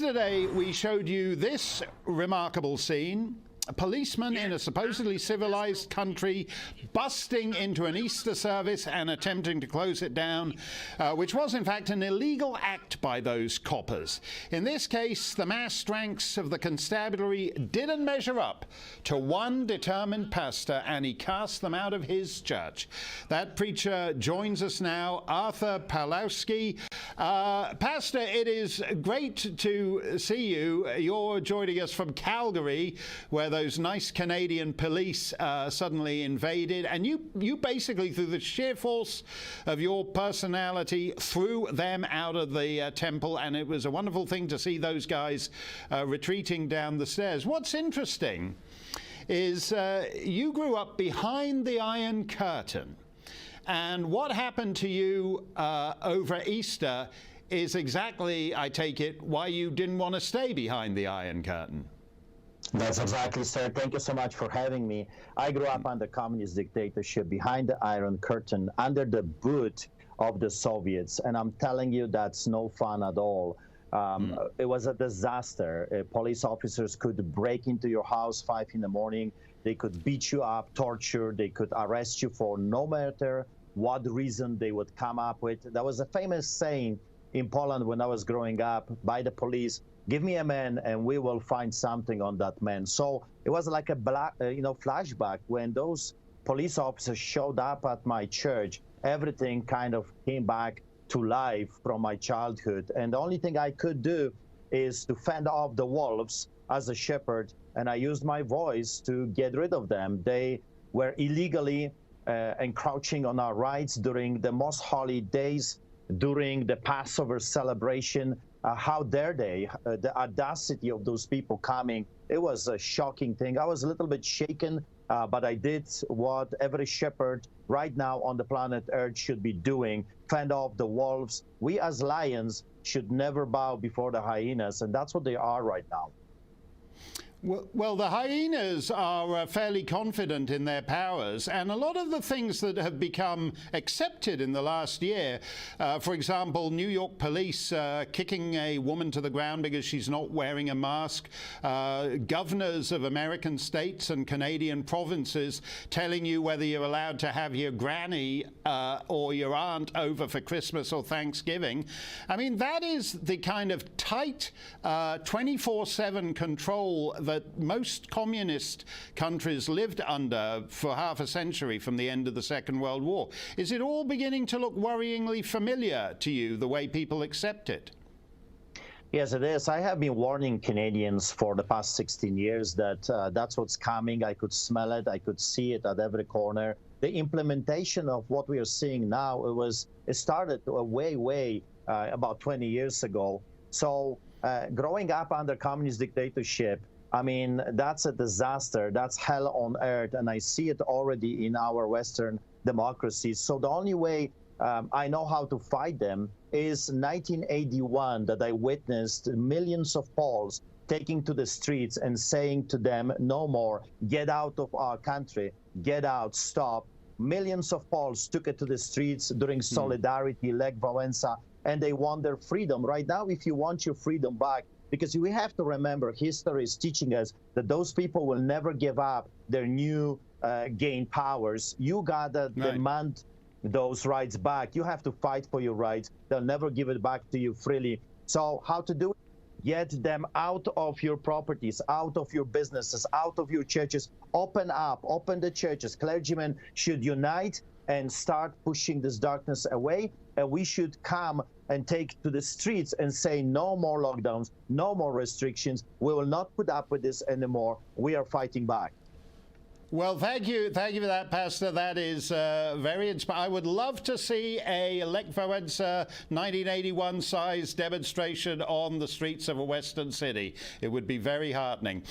Yesterday, we showed you this remarkable scene. A policeman in a supposedly civilized country busting into an Easter service and attempting to close it down, which was in fact an illegal act by those coppers. In this case, the massed ranks of the constabulary didn't measure up to one determined pastor, and he cast them out of his church. That preacher joins us now, Artur Pawlowski. Pastor, it is great to see you. You're joining us from Calgary, where those nice Canadian police suddenly invaded, and you basically, through the sheer force of your personality, threw them out of the temple, and it was a wonderful thing to see those guys retreating down the stairs. What's interesting is you grew up behind the Iron Curtain, and what happened to you over Easter is exactly, I take it, why you didn't want to stay behind the Iron Curtain. That's exactly, sir. Thank you so much for having me. I grew up under communist dictatorship, behind the Iron Curtain, under the boot of the Soviets, and I'm telling you, that's no fun at all. It was a disaster. Police officers could break into your house 5 in the morning. They could beat you up, torture. They could arrest you for no matter what reason they would come up with. There was a famous saying in Poland when I was growing up by the police: "Give me a man and we will find something on that man." So it was like a flashback when those police officers showed up at my church. Everything kind of came back to life from my childhood. And the only thing I could do is to fend off the wolves as a shepherd. And I used my voice to get rid of them. They were illegally encroaching on our rights during the most holy days, during the Passover celebration. How dare they? The audacity of those people coming. It was a shocking thing. I was a little bit shaken, but I did what every shepherd right now on the planet Earth should be doing: fend off the wolves. We as lions should never bow before the hyenas, and that's what they are right now. Well, the hyenas are fairly confident in their powers, and a lot of the things that have become accepted in the last year, for example, New York police kicking a woman to the ground because she's not wearing a mask, governors of American states and Canadian provinces telling you whether you're allowed to have your granny or your aunt over for Christmas or Thanksgiving. I mean, that is the kind of tight 24/7 control that most communist countries lived under for half a century from the end of the Second World War. Is it all beginning to look worryingly familiar to you, the way people accept it? Yes, it is. I have been warning Canadians for the past 16 years that that's what's coming. I could smell it. I could see it at every corner. The implementation of what we are seeing now, it started way about 20 years ago. So growing up under communist dictatorship, I mean, that's a disaster. That's hell on earth, and I see it already in our Western democracies. So the only way I know how to fight them is 1981, that I witnessed millions of Poles taking to the streets and saying to them, "No more, get out of our country, get out, stop." Millions of Poles took it to the streets during Solidarity, Lech Wałęsa, and they want their freedom. Right now, if you want your freedom back, because we have to remember, history is teaching us that those people will never give up their new gained powers. You gotta demand those rights back. You have to fight for your rights. They'll never give it back to you freely. So how to do it? Get them out of your properties, out of your businesses, out of your churches. Open up, open the churches. Clergymen should unite and start pushing this darkness away. And we should come and take to the streets and say, no more lockdowns, no more restrictions. We will not put up with this anymore. We are fighting back. Well, thank you for that, Pastor. That is very inspiring. I would love to see a Lech Wałęsa 1981 size demonstration on the streets of a Western city. It would be very heartening.